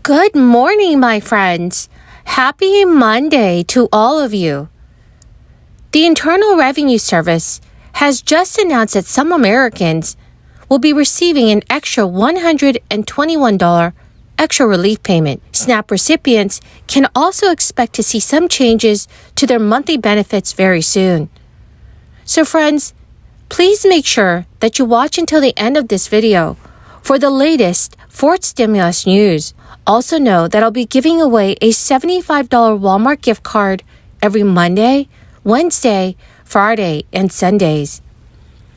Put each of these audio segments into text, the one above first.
Good morning, my friends. Happy Monday to all of you. The Internal Revenue Service has just announced that some Americans will be receiving an extra $121 extra relief payment. SNAP recipients can also expect to see some changes to their monthly benefits very soon. So friends, please make sure that you watch until the end of this video for the latest fourth stimulus news. Also know that I'll be giving away a $75 Walmart gift card every Monday, Wednesday, Friday, and Sundays.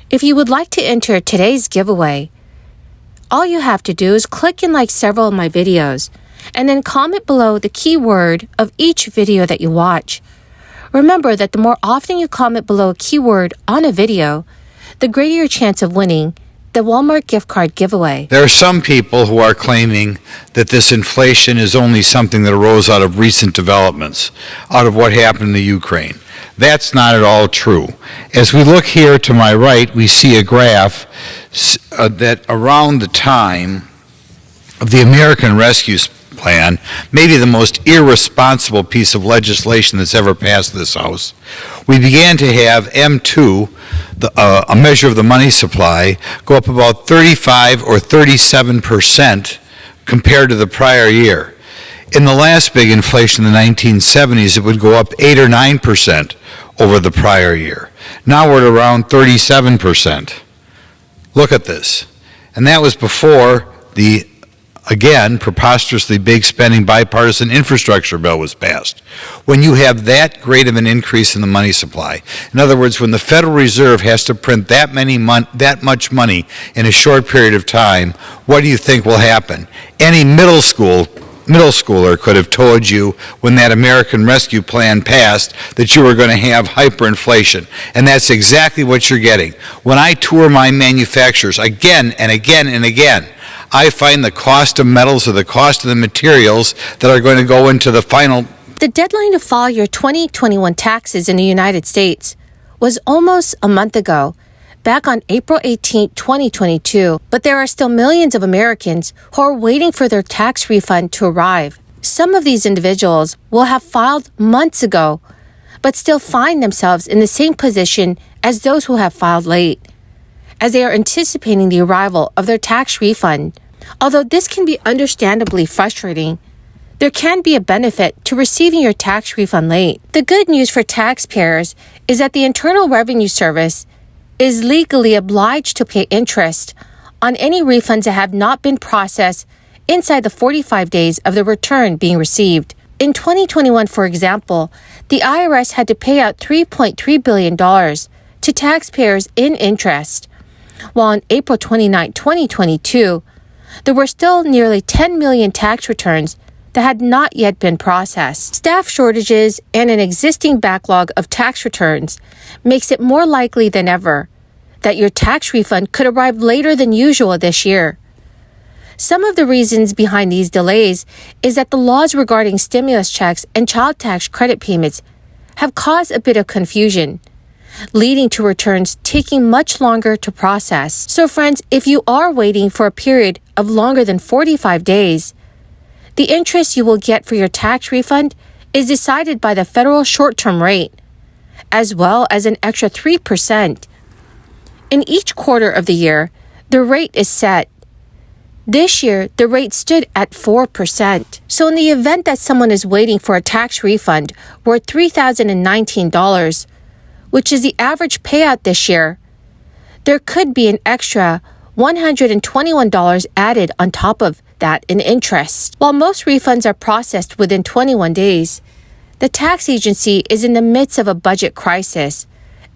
If you would like to enter today's giveaway, all you have to do is click and like several of my videos, and then comment below the keyword of each video that you watch. Remember that the more often you comment below a keyword on a video, the greater your chance of winning the Walmart gift card giveaway. There are some people who are claiming that this inflation is only something that arose out of recent developments, out of what happened in the Ukraine. That's not at all true. As we look here to my right, we see a graph that around the time of the American Rescue Plan, maybe the most irresponsible piece of legislation that's ever passed this House, we began to have M2, a measure of the money supply, go up about 35 or 37% compared to the prior year. In the last big inflation in the 1970s, it would go up 8 or 9% over the prior year. Now we're at around 37%. Look at this. And that was before the, again, preposterously big spending bipartisan infrastructure bill was passed. When you have that great of an increase in the money supply, in other words, when the Federal Reserve has to print that much money in a short period of time, what do you think will happen? Any middle schooler could have told you when that American Rescue Plan passed that you were going to have hyperinflation. And that's exactly what you're getting. When I tour my manufacturers again and again and again, I find the cost of metals or the cost of the materials that are going to go into the final. The deadline to file your 2021 taxes in the United States was almost a month ago, back on April 18, 2022, but there are still millions of Americans who are waiting for their tax refund to arrive. Some of these individuals will have filed months ago, but still find themselves in the same position as those who have filed late, as they are anticipating the arrival of their tax refund. Although this can be understandably frustrating, there can be a benefit to receiving your tax refund late. The good news for taxpayers is that the Internal Revenue Service is legally obliged to pay interest on any refunds that have not been processed inside the 45 days of the return being received. In 2021, for example, the IRS had to pay out $3.3 billion to taxpayers in interest, while on April 29, 2022, there were still nearly 10 million tax returns that had not yet been processed. Staff shortages and an existing backlog of tax returns makes it more likely than ever that your tax refund could arrive later than usual this year. Some of the reasons behind these delays is that the laws regarding stimulus checks and child tax credit payments have caused a bit of confusion, leading to returns taking much longer to process. So friends, if you are waiting for a period of longer than 45 days, the interest you will get for your tax refund is decided by the federal short-term rate, as well as an extra 3%. In each quarter of the year, the rate is set. This year, the rate stood at 4%. So in the event that someone is waiting for a tax refund worth $3,019, which is the average payout this year, there could be an extra $121 added on top of that in interest. While most refunds are processed within 21 days, the tax agency is in the midst of a budget crisis,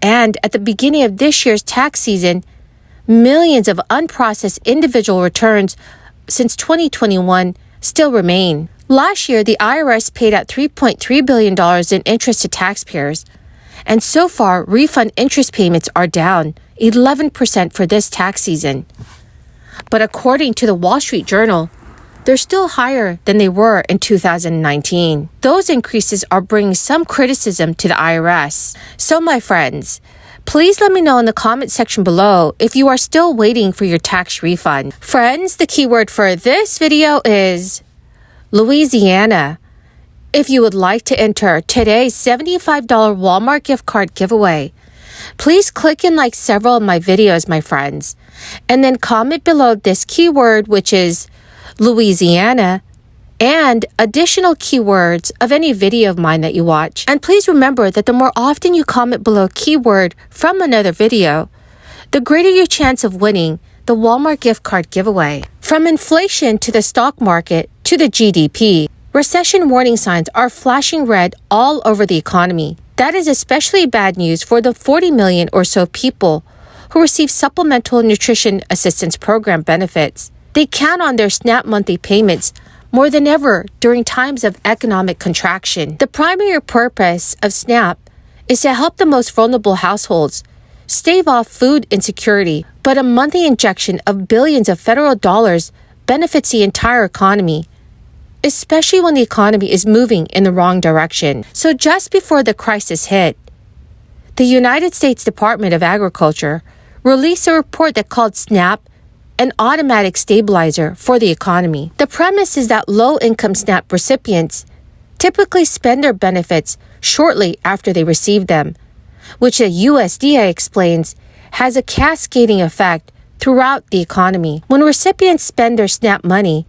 and at the beginning of this year's tax season, millions of unprocessed individual returns since 2021 still remain. Last year, the IRS paid out $3.3 billion in interest to taxpayers, and so far, refund interest payments are down 11% for this tax season. But according to the Wall Street Journal, they're still higher than they were in 2019. Those increases are bringing some criticism to the IRS. So my friends, please let me know in the comment section below if you are still waiting for your tax refund. Friends, the keyword for this video is Louisiana. If you would like to enter today's $75 Walmart gift card giveaway, please click and like several of my videos, my friends, and then comment below this keyword, which is Louisiana, and additional keywords of any video of mine that you watch. And please remember that the more often you comment below a keyword from another video, the greater your chance of winning the Walmart gift card giveaway. From inflation to the stock market to the GDP, recession warning signs are flashing red all over the economy. That is especially bad news for the 40 million or so people who receive Supplemental Nutrition Assistance Program benefits. They count on their SNAP monthly payments more than ever during times of economic contraction. The primary purpose of SNAP is to help the most vulnerable households stave off food insecurity, but a monthly injection of billions of federal dollars benefits the entire economy, especially when the economy is moving in the wrong direction. So just before the crisis hit, the United States Department of Agriculture released a report that called SNAP an automatic stabilizer for the economy. The premise is that low-income SNAP recipients typically spend their benefits shortly after they receive them, which the USDA explains has a cascading effect throughout the economy. When recipients spend their SNAP money,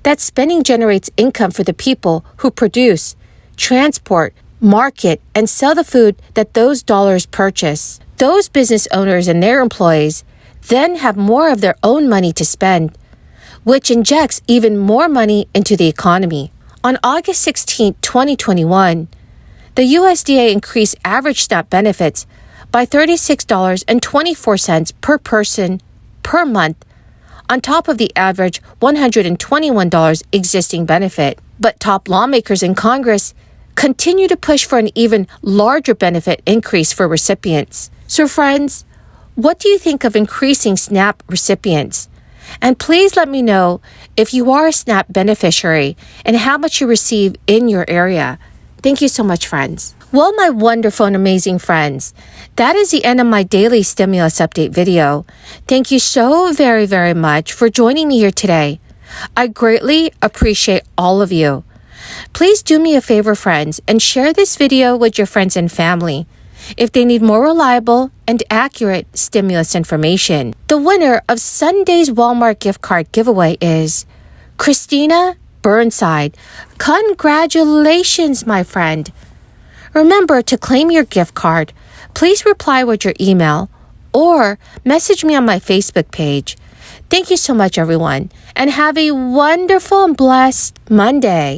that spending generates income for the people who produce, transport, market, and sell the food that those dollars purchase. Those business owners and their employees then have more of their own money to spend, which injects even more money into the economy. On August 16, 2021, the USDA increased average SNAP benefits by $36.24 per person per month, on top of the average $121 existing benefit. But top lawmakers in Congress continue to push for an even larger benefit increase for recipients. So friends, what do you think of increasing SNAP recipients? And please let me know if you are a SNAP beneficiary and how much you receive in your area. Thank you so much, friends. Well, my wonderful and amazing friends, that is the end of my daily stimulus update video. Thank you so very, very much for joining me here today. I greatly appreciate all of you. Please do me a favor, friends, and share this video with your friends and family if they need more reliable and accurate stimulus information. The winner of Sunday's Walmart gift card giveaway is Christina Burnside. Congratulations, my friend. Remember to claim your gift card. Please reply with your email or message me on my Facebook page. Thank you so much, everyone, and have a wonderful and blessed Monday.